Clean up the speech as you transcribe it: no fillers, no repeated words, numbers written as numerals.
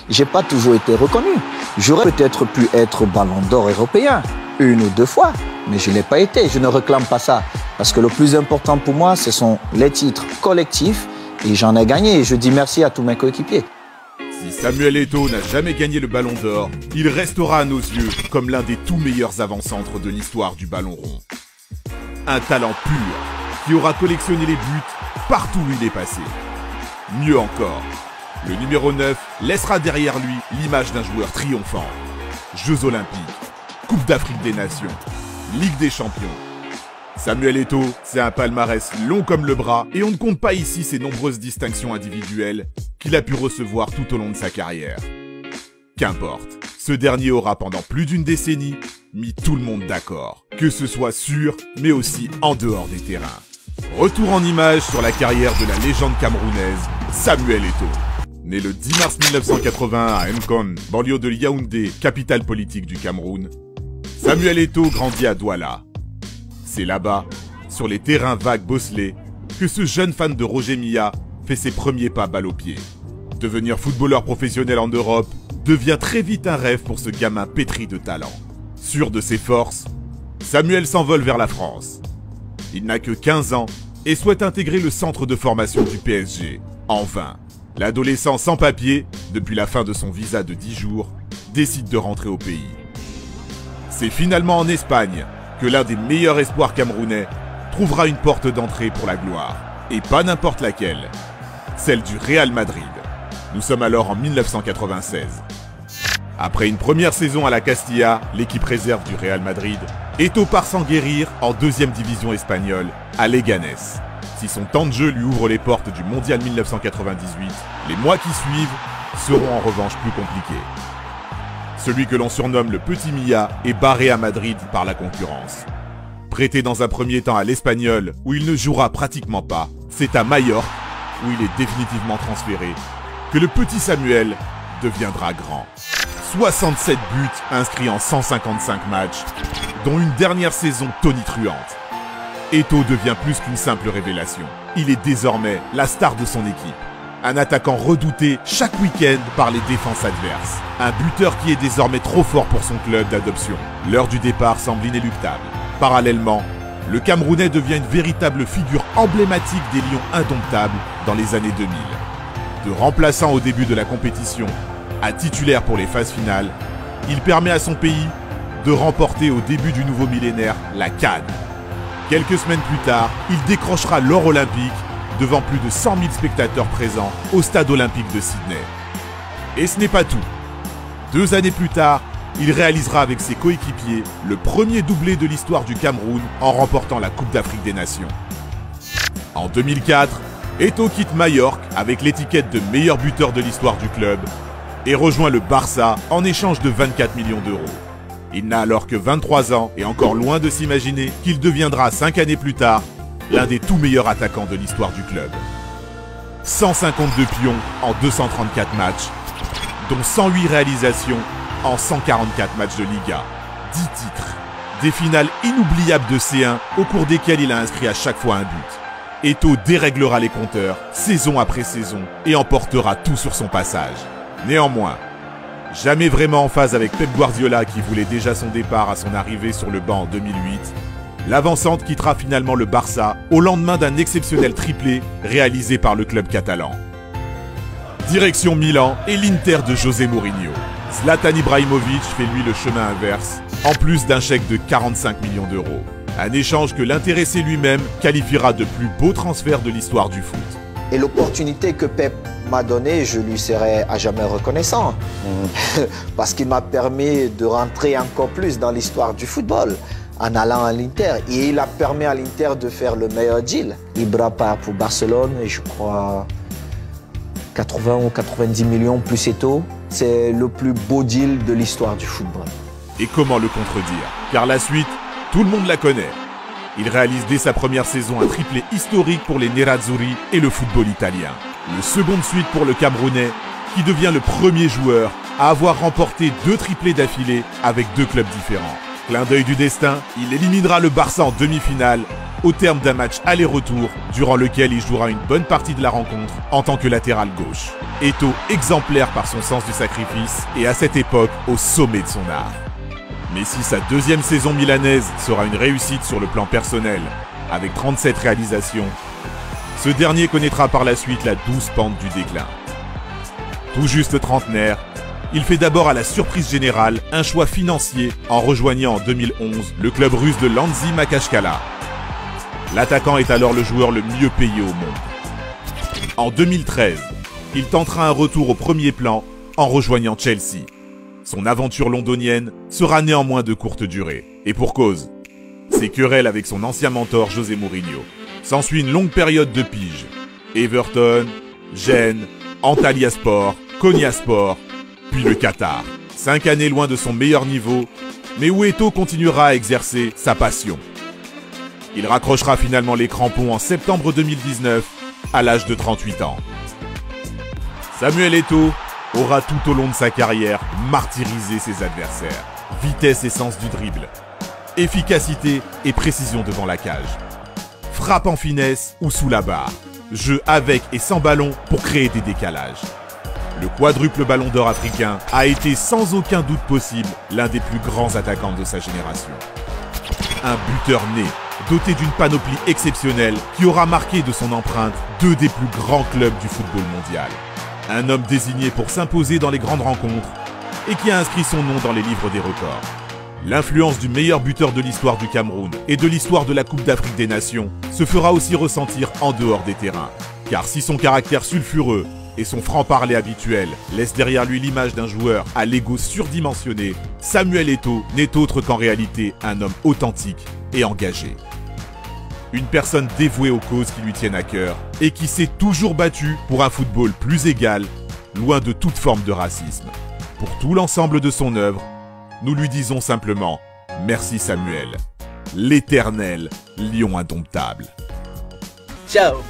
j'ai pas toujours été reconnu. J'aurais peut-être pu être ballon d'or européen, 1 ou 2 fois, mais je ne l'ai pas été. Je ne réclame pas ça. Parce que le plus important pour moi, ce sont les titres collectifs et j'en ai gagné. Et je dis merci à tous mes coéquipiers. Si Samuel Eto'o n'a jamais gagné le ballon d'or, il restera à nos yeux comme l'un des tout meilleurs avant-centres de l'histoire du ballon rond. Un talent pur qui aura collectionné les buts partout où il est passé. Mieux encore, le numéro 9 laissera derrière lui l'image d'un joueur triomphant. Jeux Olympiques, Coupe d'Afrique des Nations, Ligue des Champions. Samuel Eto'o, c'est un palmarès long comme le bras et on ne compte pas ici ses nombreuses distinctions individuelles qu'il a pu recevoir tout au long de sa carrière. Qu'importe, ce dernier aura pendant plus d'une décennie mis tout le monde d'accord, que ce soit sur mais aussi en dehors des terrains. Retour en images sur la carrière de la légende camerounaise Samuel Eto'o. Né le 10 mars 1980 à Nkon, banlieue de Yaoundé, capitale politique du Cameroun, Samuel Eto'o grandit à Douala. C'est là-bas, sur les terrains vagues bosselés, que ce jeune fan de Roger Milla fait ses premiers pas balle au pied. Devenir footballeur professionnel en Europe devient très vite un rêve pour ce gamin pétri de talent. Sûr de ses forces, Samuel s'envole vers la France. Il n'a que 15 ans et souhaite intégrer le centre de formation du PSG. En vain. L'adolescent sans papier, depuis la fin de son visa de 10 jours, décide de rentrer au pays. C'est finalement en Espagne que l'un des meilleurs espoirs camerounais trouvera une porte d'entrée pour la gloire. Et pas n'importe laquelle, celle du Real Madrid. Nous sommes alors en 1996. Après une première saison à la Castilla, l'équipe réserve du Real Madrid, Eto'o part s'en guérir en 2e division espagnole, à Leganés. Si son temps de jeu lui ouvre les portes du Mondial 1998, les mois qui suivent seront en revanche plus compliqués. Celui que l'on surnomme le Petit Milla est barré à Madrid par la concurrence. Prêté dans un premier temps à l'Espagnol, où il ne jouera pratiquement pas, c'est à Majorque, où il est définitivement transféré, que le petit Samuel deviendra grand. 67 buts inscrits en 155 matchs, dont une dernière saison tonitruante. Eto'o devient plus qu'une simple révélation. Il est désormais la star de son équipe. Un attaquant redouté chaque week-end par les défenses adverses. Un buteur qui est désormais trop fort pour son club d'adoption. L'heure du départ semble inéluctable. Parallèlement, le Camerounais devient une véritable figure emblématique des Lions indomptables dans les années 2000. De remplaçant au début de la compétition à titulaire pour les phases finales, il permet à son pays de remporter au début du nouveau millénaire la CAN. Quelques semaines plus tard, il décrochera l'or olympique devant plus de 100 000 spectateurs présents au stade olympique de Sydney. Et ce n'est pas tout. 2 années plus tard, il réalisera avec ses coéquipiers le premier doublé de l'histoire du Cameroun en remportant la Coupe d'Afrique des Nations. En 2004, Eto'o quitte Majorque avec l'étiquette de meilleur buteur de l'histoire du club et rejoint le Barça en échange de 24 millions d'euros. Il n'a alors que 23 ans et encore loin de s'imaginer qu'il deviendra 5 années plus tard l'un des tout meilleurs attaquants de l'histoire du club. 152 pions en 234 matchs, dont 108 réalisations en 144 matchs de Liga. 10 titres, des finales inoubliables de C1 au cours desquelles il a inscrit à chaque fois un but. Eto'o déréglera les compteurs saison après saison et emportera tout sur son passage. Néanmoins, jamais vraiment en phase avec Pep Guardiola qui voulait déjà son départ à son arrivée sur le banc en 2008, l'avancante quittera finalement le Barça au lendemain d'un exceptionnel triplé réalisé par le club catalan. Direction Milan et l'Inter de José Mourinho. Zlatan Ibrahimovic fait lui le chemin inverse, en plus d'un chèque de 45 millions d'euros. Un échange que l'intéressé lui-même qualifiera de plus beau transfert de l'histoire du foot. Et l'opportunité que Pep m'a donnée, je lui serai à jamais reconnaissant. Parce qu'il m'a permis de rentrer encore plus dans l'histoire du football en allant à l'Inter. Et il a permis à l'Inter de faire le meilleur deal. Ibra part pour Barcelone et je crois 80 ou 90 millions plus Eto'o. C'est le plus beau deal de l'histoire du football. Et comment le contredire? Car la suite, tout le monde la connaît. Il réalise dès sa première saison un triplé historique pour les Nerazzurri et le football italien. Le second de suite pour le Camerounais, qui devient le premier joueur à avoir remporté 2 triplés d'affilée avec 2 clubs différents. Clin d'œil du destin, il éliminera le Barça en demi-finale au terme d'un match aller-retour durant lequel il jouera une bonne partie de la rencontre en tant que latéral gauche. Eto'o exemplaire par son sens du sacrifice et à cette époque au sommet de son art. Mais si sa deuxième saison milanaise sera une réussite sur le plan personnel, avec 37 réalisations, ce dernier connaîtra par la suite la douce pente du déclin. Tout juste trentenaire, il fait d'abord à la surprise générale un choix financier en rejoignant en 2011 le club russe de Landzi Makachkala. L'attaquant est alors le joueur le mieux payé au monde. En 2013, il tentera un retour au premier plan en rejoignant Chelsea. Son aventure londonienne sera néanmoins de courte durée. Et pour cause, ses querelles avec son ancien mentor José Mourinho. S'ensuit une longue période de pige. Everton, Gênes, Antalyaspor, Konyaspor, puis le Qatar. 5 années loin de son meilleur niveau, mais où Eto'o continuera à exercer sa passion. Il raccrochera finalement les crampons en septembre 2019, à l'âge de 38 ans. Samuel Eto'o aura tout au long de sa carrière martyrisé ses adversaires. Vitesse et sens du dribble, efficacité et précision devant la cage. Frappe en finesse ou sous la barre. Jeu avec et sans ballon pour créer des décalages. Le quadruple ballon d'or africain a été sans aucun doute possible l'un des plus grands attaquants de sa génération. Un buteur né, doté d'une panoplie exceptionnelle qui aura marqué de son empreinte 2 des plus grands clubs du football mondial. Un homme désigné pour s'imposer dans les grandes rencontres et qui a inscrit son nom dans les livres des records. L'influence du meilleur buteur de l'histoire du Cameroun et de l'histoire de la Coupe d'Afrique des Nations se fera aussi ressentir en dehors des terrains. Car si son caractère sulfureux et son franc-parler habituel laissent derrière lui l'image d'un joueur à l'ego surdimensionné, Samuel Eto'o n'est autre qu'en réalité un homme authentique et engagé. Une personne dévouée aux causes qui lui tiennent à cœur et qui s'est toujours battue pour un football plus égal, loin de toute forme de racisme. Pour tout l'ensemble de son œuvre, nous lui disons simplement « Merci Samuel, l'éternel lion indomptable ». Ciao.